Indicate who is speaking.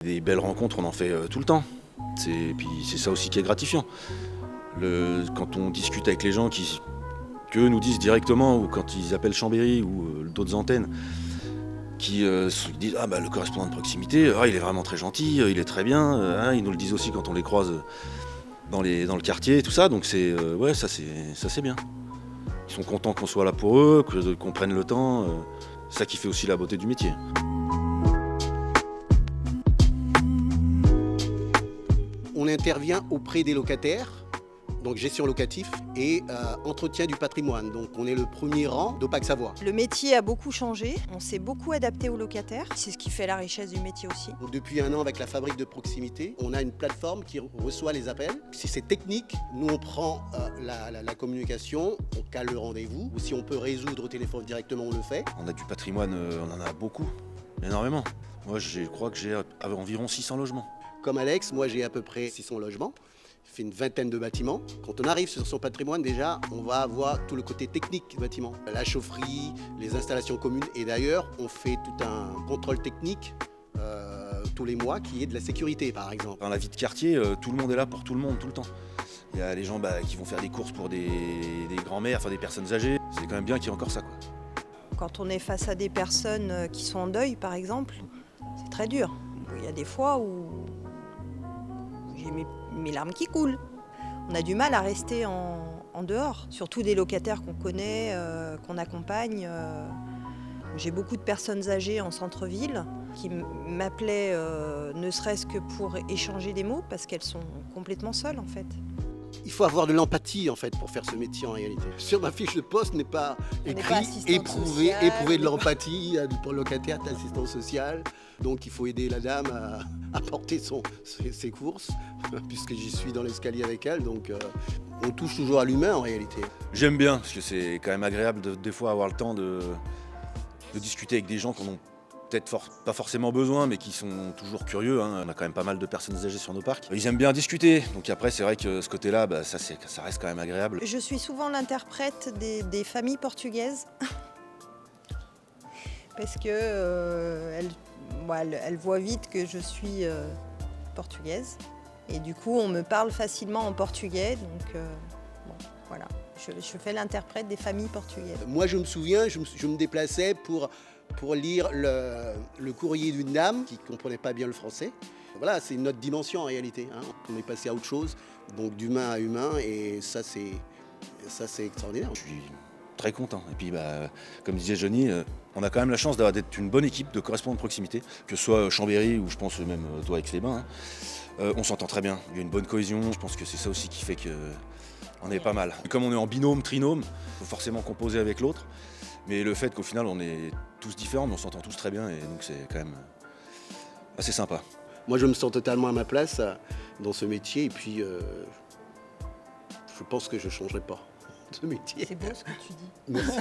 Speaker 1: Des belles rencontres, on en fait tout le temps. Puis c'est ça aussi qui est gratifiant. Quand on discute avec les gens qu'eux nous disent directement, ou quand ils appellent Chambéry ou d'autres antennes, qui disent « Ah bah le correspondant de proximité, il est vraiment très gentil, il est très bien ». Ils nous le disent aussi quand on les croise dans le quartier et tout ça. Donc ouais, ça c'est bien. Ils sont contents qu'on soit là pour eux, qu'on prenne le temps. C'est ça qui fait aussi la beauté du métier.
Speaker 2: On intervient auprès des locataires, donc gestion locative et entretien du patrimoine. Donc on est le premier rang d'Opac Savoie.
Speaker 3: Le métier a beaucoup changé, on s'est beaucoup adapté aux locataires, c'est ce qui fait la richesse du métier aussi.
Speaker 2: Donc, depuis 1 an avec la fabrique de proximité, on a une plateforme qui reçoit les appels. Si c'est technique, nous on prend la communication, on cale le rendez-vous. Ou si on peut résoudre au téléphone directement, on le fait.
Speaker 1: On a du patrimoine, on en a beaucoup, énormément. Moi je crois que j'ai environ 600 logements.
Speaker 2: Comme Alex, moi j'ai à peu près 600 logements. Il fait une vingtaine de bâtiments. Quand on arrive sur son patrimoine, déjà, on va avoir tout le côté technique du bâtiment. La chaufferie, les installations communes. Et d'ailleurs, on fait tout un contrôle technique tous les mois qui est de la sécurité, par exemple.
Speaker 1: Dans la vie de quartier, tout le monde est là pour tout le monde, tout le temps. Il y a les gens qui vont faire des courses pour des grands-mères, enfin des personnes âgées. C'est quand même bien qu'il y ait encore ça, quoi.
Speaker 3: Quand on est face à des personnes qui sont en deuil, par exemple, c'est très dur. Il y a des fois où j'ai mes larmes qui coulent. On a du mal à rester en dehors, surtout des locataires qu'on connaît, qu'on accompagne. J'ai beaucoup de personnes âgées en centre-ville qui m'appelaient ne serait-ce que pour échanger des mots parce qu'elles sont complètement seules en fait.
Speaker 2: Il faut avoir de l'empathie en fait pour faire ce métier en réalité. Sur ma fiche de poste n'est pas écrit éprouver de l'empathie pour le locataire, d'assistance sociale. Donc il faut aider la dame à porter ses courses, puisque j'y suis dans l'escalier avec elle. Donc on touche toujours à l'humain en réalité.
Speaker 1: J'aime bien, parce que c'est quand même agréable des fois avoir le temps de discuter avec des gens qu'on n'a peut-être pas forcément besoin, mais qui sont toujours curieux. On a quand même pas mal de personnes âgées sur nos parcs. Ils aiment bien discuter, donc après c'est vrai que ce côté-là, ça reste quand même agréable.
Speaker 3: Je suis souvent l'interprète des familles portugaises, parce que elle voit vite que je suis portugaise, et du coup on me parle facilement en portugais, donc voilà. Je fais l'interprète des familles portugaises.
Speaker 2: Moi je me souviens, je me déplaçais pour lire le courrier d'une dame qui ne comprenait pas bien le français. Voilà, c'est une autre dimension en réalité. On est passé à autre chose, donc d'humain à humain, et ça c'est extraordinaire.
Speaker 1: Je suis très content. Et puis comme disait Johnny, on a quand même la chance d'être une bonne équipe de correspondants de proximité, que ce soit Chambéry ou je pense même toi Aix-les-Bains. On s'entend très bien, il y a une bonne cohésion, je pense que c'est ça aussi qui fait qu'on est pas mal. Comme on est en binôme, trinôme, il faut forcément composer avec l'autre. Mais le fait qu'au final on est tous différents, mais on s'entend tous très bien, et donc c'est quand même assez sympa.
Speaker 2: Moi je me sens totalement à ma place dans ce métier, et puis je pense que je ne changerai pas ce métier.
Speaker 3: C'est beau ce que tu dis.
Speaker 2: Merci.